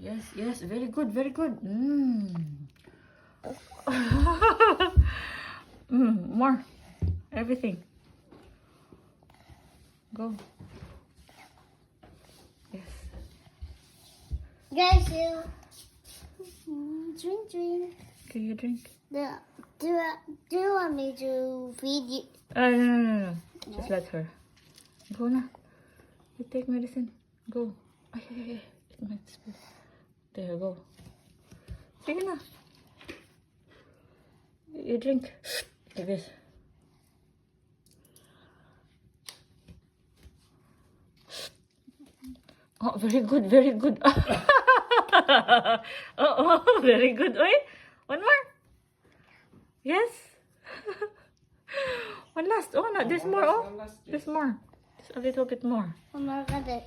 Yes, yes, very good, very good. Mm. More. Everything. Go. Yes. Guys, you drink. Okay, you drink. Do you want me to feed you? No. Just let her. Go na. You take medicine. Go. Ay. It might spill. There, go. Sige na. You drink. Like this. Oh, very good, very good. Oh, very good. Oi, one more. Yes. One last. Oh, no, there's more. Oh, there's more. Just a little bit more. Oh my god.